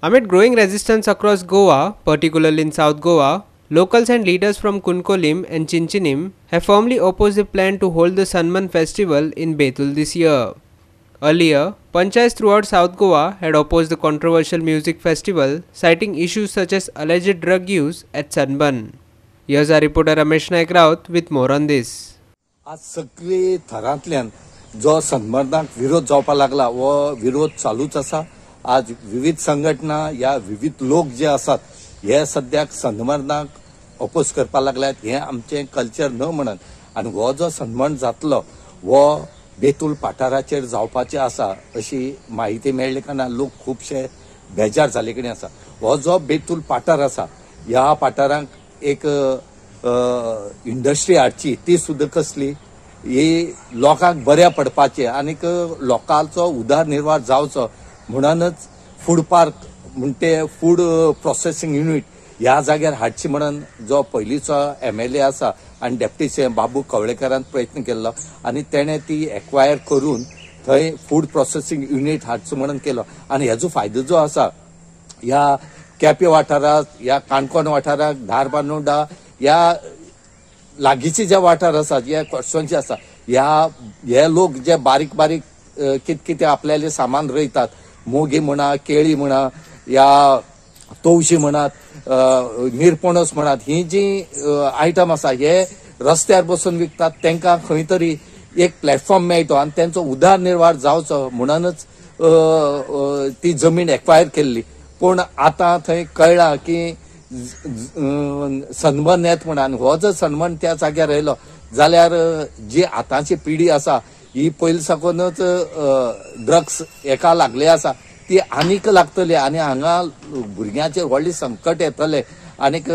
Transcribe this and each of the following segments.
Amid growing resistance across Goa, particularly in South Goa, locals and leaders from Kunkolim and Chinchinim have firmly opposed the plan to hold the Sanman festival in Betul this year. Earlier, panchayats throughout South Goa had opposed the controversial music festival, citing issues such as alleged drug use at Sanban. Here's our reporter Ramesh Naik Raut with more on this. आज सगळे थरांतल्यान जो सन्मानाक विरोध जावपाक लागला वो विरोध चालूच आसा. आज विविध संघटना या विविध लोक जे आसात हे सद्याक सन्मानाक अपोज करपाक लागल्यात. हे आमचे कल्चर न म्हणन आनी हो जो सन्मान जातलो वो बेतूल पाठाराचेर जावपाचे आसा अशी माहिती मेळ्ळे कारणान लोक खूबशे बेजार जाले कडेन आसा. हो जो बेतूल पाठार आसा ह्या पाठारांक एक इंडस्ट्री हाडची ती सुद्दां कसली ही लोकांक बऱ्या पडपाचे आनीक लोकांचो उदरनिर्वाह जावचो म्हणूनच फूड पार्क म्हणटे फूड प्रोसेसिंग युनिट ह्या जाग्यार हाडची म्हणून जो पयलींचो MLA आसा आनी डेप्युटी CM बाबू कवळेकरान प्रयत्न केल्लो आनी तेणे ती एक्वायर करून थंय फूड प्रोसेसिंग युनिट हाडचो म्हणून केलो. आनी हेजो फायदो जो आसा ह्या केपें वाठारांत ह्या काणकोण वाठारांत धारबांदोडा ह्या लागींचे जे वाठार आसा जे कॉन्स्टिट्युएन्सी आसा हे लोक जे बारीक बारीक कितें आपल्याले सामान रोयतात मोगी म्हणा केळी म्हणा या तवशी म्हणात निरपणस म्हणात ही जी आयटम आसा हे रस्त्यार बसून विकतात तांकां खंय तरी एक प्लॅटफॉर्म मेळटो आनी तांचो उदरनिर्वाह जावचो म्हणूनच ती जमीन एक्वायर केल्ली. पूण आतां थंय कळ्ळां की सन्मान येत म्हणून हो जर सन्मान त्या जाग्यार आयलो जाल्यार जी आतांची पिढी आसा ही पयली साकूनच ड्रग्स एका लागले आसा ती आनीक लागतली आनी हांगा भुरग्यांचेर व्हडले संकट येतले आनीक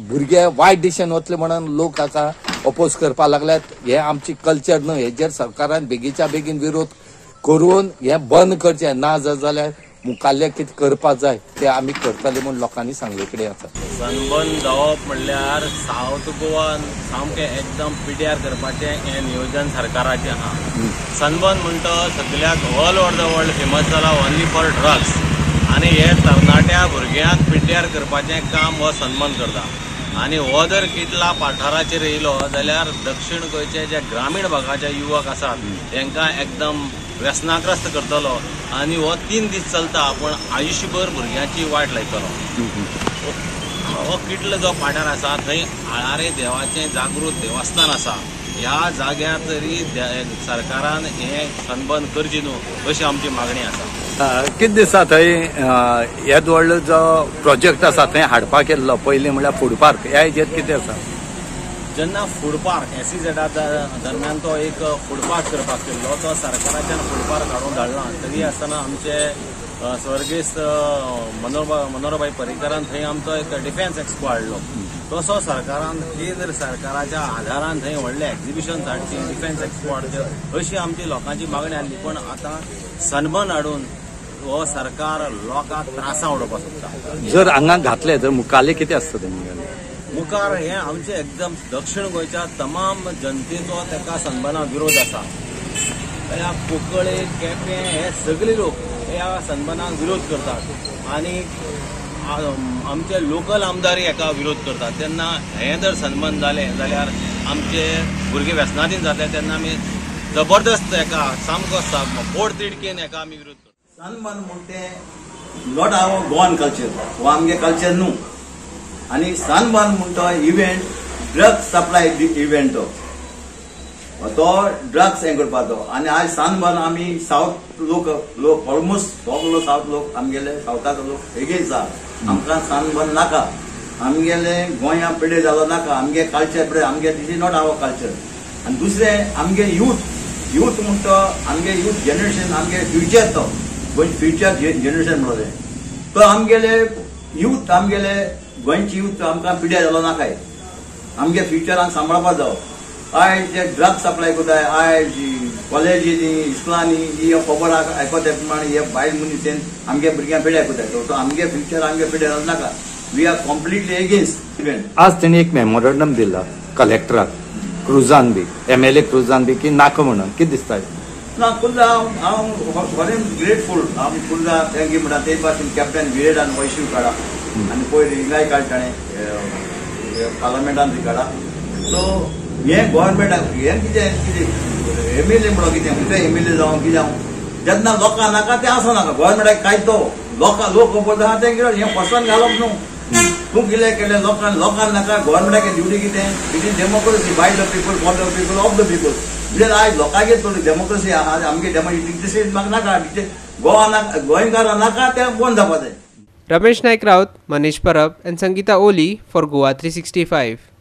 भुरगे वायट दिशेन वतले म्हणून लोक आतां अपोज करपाक लागल्यात. हे आमची कल्चर न्हय हेजेर सरकारान बेगीच्या बेगीन विरोध करून हे बंद करचें ना जाल्यार मुखाल्ले कितें करपाक जाय ते आमी करतले म्हूण लोकांनी सांगले कडेन आसा. सनबर्न जावप म्हणल्यार सावथ गोवान सामकें एकदम पिड्यार करपाचें हें नियोजन सरकाराचें आहा. सनबर्न म्हणटा सगळ्याक all over the world famous जाला ओन्ली फॉर ड्रग्स आनी हे तरणाट्या भुरग्यांक पिड्यार करपाचें काम हो सनबर्न करता. आनी हो जर कितला पाठाराचेर येयलो जाल्यार दक्षिण गोंयचे जे ग्रामीण भागाचे युवक आसात तांकां एकदम व्यसनाग्रस्त करतलो आनी हो 3 दीस चलता पूण आयुश्यभर भुरग्यांची वाट लायतलो. हो कितलो जो पाठार आसा थंय आळारे देवाचें जागृत देवस्थान आसा ह्या जाग्यार तरी सरकारान हें सनबर्न करची न्हू अशी आमची मागणी आसा. कितें दिसता थंय येद व्हडलो जो प्रोजेक्ट आसा थंय हाडपाक केल्लो पयलीं म्हणल्यार फूड पार्क ह्या हेजेर कितें आसा. जेन्ना फूड पार्क SEZ दरम्यान तो एक फूड पार्क करपाक केल्लो तो सरकाराच्यान फूड पार्क हाडून धाडला तरी आसतना आमचे स्वर्गीस्त मनोहरभाई पर्रीकरान थंय आमचो एक डिफेन्स एक्सपो हाडलो. तसो सरकारान केंद्र सरकाराच्या आधारान थंय व्हडलें एक्झिबिशन हाडची डिफेन्स एक्सपो हाडचे अशी आमची लोकांची मागणी आसली. पूण आतां सन्मान हाडून हो सरकार लोकांक त्रासां उडोवपाक सोदता. जर हांगा घातले तर मुखाल्ले कितें आसता तेमी मुखार हे आमचे एकदम दक्षिण गोंयच्या तमाम जनतेचो तेका सन्मानाक विरोध आसा. ह्या कोंकळे केपें हे सगळे लोक ह्या सन्मानाक विरोध करतात आनी आमचे लोकल आमदारी हेका विरोध करतात. तेन्ना हें जर सन्मान जालें जाल्यार आमचे भुरगे व्यसनाधीन जातले तेन्ना आमी जबरदस्त हेका सामको पोट तिडकीन हेका आमी विरोध करतात. सन्मान म्हणटे नॉट आवर गोवन कल्चर हो आमगे कल्चर न्हू आनी सनबर्न म्हणतो इव्हेंट ड्रग्स सप्लाय इव्हेंट तो ड्रग्स हें करपाचो आनी आज सनबर्न आमी सावथ लोक ऑलमोस्ट सगळो सावथ लोक आमगेले सावथाचो लोक एगेन्स्ट आसा. आमकां सनबर्न नाका आमगेले गोंया पिड्यार जालो नाका आमगे कल्चर पिड्यार आमगे दिस इज नॉट आवर कल्चर. आनी दुसरें आमगे यूथ म्हणतो आमगे यूथ जनरेशन आमगे फ्युचर तो गोंयचे फ्युचर जनरेशन म्हणलें तो आमगेले यूथ आमगेले गोंयची यूथ आमकां पिड्यार जालो नाकाय आमगे फ्युचरान सांबाळपाक जावो. आयज जे ड्रग्स सप्लाय कोताय आयज कॉलेजीनी इस्कुलांनी ही खबर आयकता प्रमाणे हे भायल मनीस आमगे भुरग्यांक पिड्यार कोताय तो आमगे फ्युचर आमगे पिड्यार जालो नाका. We are completely against event. आज तेणी एक मेमोरंडम दिला कलेक्टराक क्रुजान बी MLA क्रुजान बी की नाका म्हणून कितें दिसता. ना खुल्ला हांव व्हेरी ग्रेटफूल आमी खुल्ला तेंगे म्हणटा ते भाशेन कॅप्टन विरेडान वैशिव काडा आनी पयर हिंगाय काडटाणे पार्लमेंटान बी काडा सो हे गोव्हर्मेंटाक हे कितें एमएलए म्हणून कितें कुठे एमएलए जावं कितें जावं जेन्ना लोकां नाका तें आसनाका गोव्हर्मेंटाक कायतो लोक पळयता आहा तें कितें हें पर्सन घालप न्हू तूं कितें केलें लोकांक नाका गोव्हर्मेंटाक ड्युटी कितें it is democracy by the people for the people of the people म्हणजे आयज लोकांगेर थोडी डेमोक्रेसी आहा आमगे डेमोक्रेसी म्हाका नाका गोंयकारां नाका तें बंद जावपा जाय. Ramesh Naik Raut, Manish Parab and Sangeeta Oli for Goa 365.